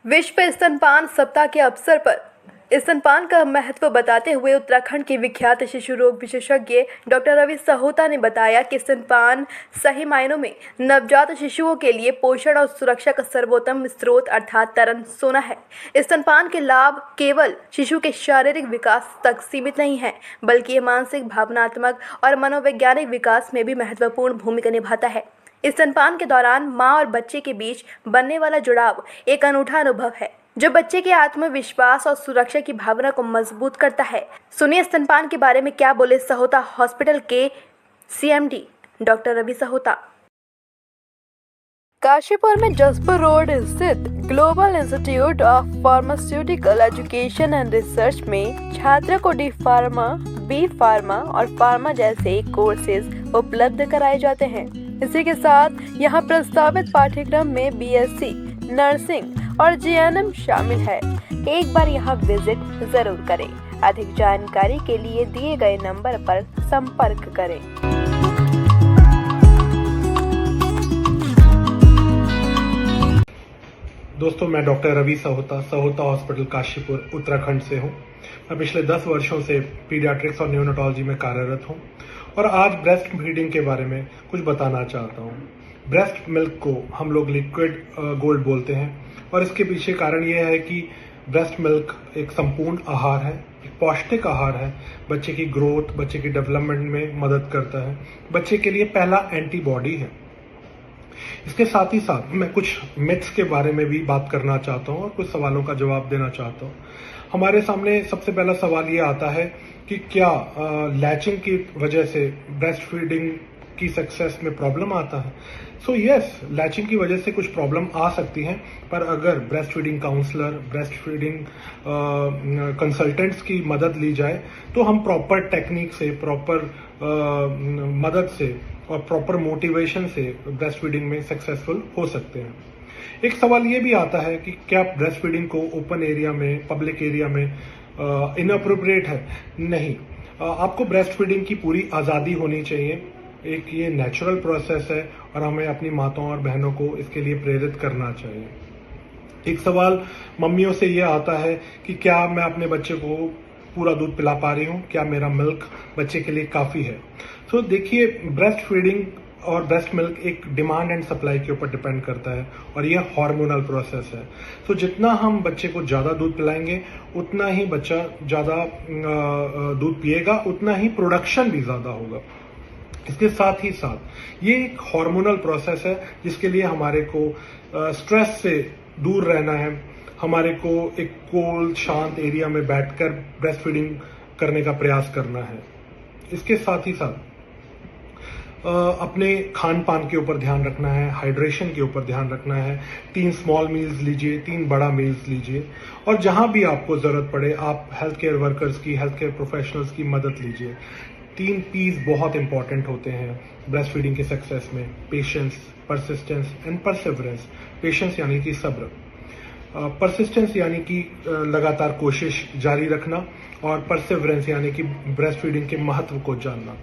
विश्व स्तनपान सप्ताह के अवसर पर स्तनपान का महत्व बताते हुए उत्तराखंड के विख्यात शिशु रोग विशेषज्ञ डॉक्टर रवि सहोता ने बताया कि स्तनपान सही मायनों में नवजात शिशुओं के लिए पोषण और सुरक्षा का सर्वोत्तम स्रोत अर्थात तरल सोना है। स्तनपान के लाभ केवल शिशु के शारीरिक विकास तक सीमित नहीं है, बल्कि ये मानसिक, भावनात्मक और मनोवैज्ञानिक विकास में भी महत्वपूर्ण भूमिका निभाता है। स्तनपान के दौरान माँ और बच्चे के बीच बनने वाला जुड़ाव एक अनूठा अनुभव है, जो बच्चे के आत्मविश्वास और सुरक्षा की भावना को मजबूत करता है। सुनिए स्तनपान के बारे में क्या बोले सहोता हॉस्पिटल के CMD डॉक्टर रवि सहोता। काशीपुर में जसपुर रोड स्थित global institute of pharmaceutical education and research में छात्र को डी फार्मा, बी फार्मा और फार्मा जैसे कोर्सेज उपलब्ध कराए जाते हैं। इसी के साथ यहाँ प्रस्तावित पाठ्यक्रम में BSc नर्सिंग और GNM शामिल है। एक बार यहाँ विजिट जरूर करें। अधिक जानकारी के लिए दिए गए नंबर पर संपर्क करें। दोस्तों, मैं डॉक्टर रवि सहोता हॉस्पिटल काशीपुर उत्तराखंड से हूँ। मैं पिछले 10 वर्षों से पीडियाट्रिक्स और न्यूनेटोलॉजी में कार्यरत हूँ और आज ब्रेस्ट फीडिंग के बारे में कुछ बताना चाहता हूँ। ब्रेस्ट मिल्क को हम लोग लिक्विड गोल्ड बोलते हैं और इसके पीछे कारण यह है कि ब्रेस्ट मिल्क एक संपूर्ण आहार है, एक पौष्टिक आहार है। बच्चे की ग्रोथ, बच्चे की डेवलपमेंट में मदद करता है। बच्चे के लिए पहला एंटीबॉडी है। इसके साथ ही साथ मैं कुछ मिथ्स के बारे में भी बात करना चाहता हूँ और कुछ सवालों का जवाब देना चाहता हूँ। हमारे सामने सबसे पहला सवाल ये आता है कि क्या लैचिंग की वजह से ब्रेस्ट फीडिंग की सक्सेस में प्रॉब्लम आता है। सो यस, लैचिंग की वजह से कुछ प्रॉब्लम आ सकती है, पर अगर breast feeding counsellor, breast feeding consultants की मदद ली जाए तो हम प्रॉपर टेक्निक से, प्रॉपर मदद से और प्रॉपर मोटिवेशन से ब्रेस्ट फीडिंग में सक्सेसफुल हो सकते हैं। एक सवाल ये भी आता है कि क्या ब्रेस्ट फीडिंग को ओपन एरिया में, पब्लिक एरिया में इनअप्रोप्रिएट है। नहीं, आपको ब्रेस्ट फीडिंग की पूरी आज़ादी होनी चाहिए। एक ये नेचुरल प्रोसेस है और हमें अपनी माताओं और बहनों को इसके लिए प्रेरित करना चाहिए। एक सवाल मम्मियों से ये आता है कि क्या मैं अपने बच्चे को पूरा दूध पिला पा रही हूँ, क्या मेरा मिल्क बच्चे के लिए काफ़ी है। तो देखिए, ब्रेस्ट फीडिंग और ब्रेस्ट मिल्क एक डिमांड एंड सप्लाई के ऊपर डिपेंड करता है और यह हार्मोनल प्रोसेस है। तो जितना हम बच्चे को ज़्यादा दूध पिलाएंगे, उतना ही बच्चा ज़्यादा दूध पिएगा, उतना ही प्रोडक्शन भी ज़्यादा होगा। इसके साथ ही साथ ये एक हार्मोनल प्रोसेस है जिसके लिए हमारे को स्ट्रेस से दूर रहना है। हमारे को एक कोल्ड, शांत एरिया में बैठकर ब्रेस्ट फीडिंग करने का प्रयास करना है। इसके साथ ही साथ अपने खान पान के ऊपर ध्यान रखना है, हाइड्रेशन के ऊपर ध्यान रखना है। 3 स्मॉल मील्स लीजिए, 3 बड़ा मील्स लीजिए और जहां भी आपको जरूरत पड़े आप हेल्थ केयर वर्कर्स की, हेल्थ केयर प्रोफेशनल्स की मदद लीजिए। 3 P's बहुत इंपॉर्टेंट होते हैं ब्रेस्ट फीडिंग के सक्सेस में: patience, persistence and perseverance. Patience यानी कि सब्र, परसिस्टेंस यानी कि लगातार कोशिश जारी रखना और परसिवरेंस यानी कि ब्रेस्ट फीडिंग के महत्व को जानना।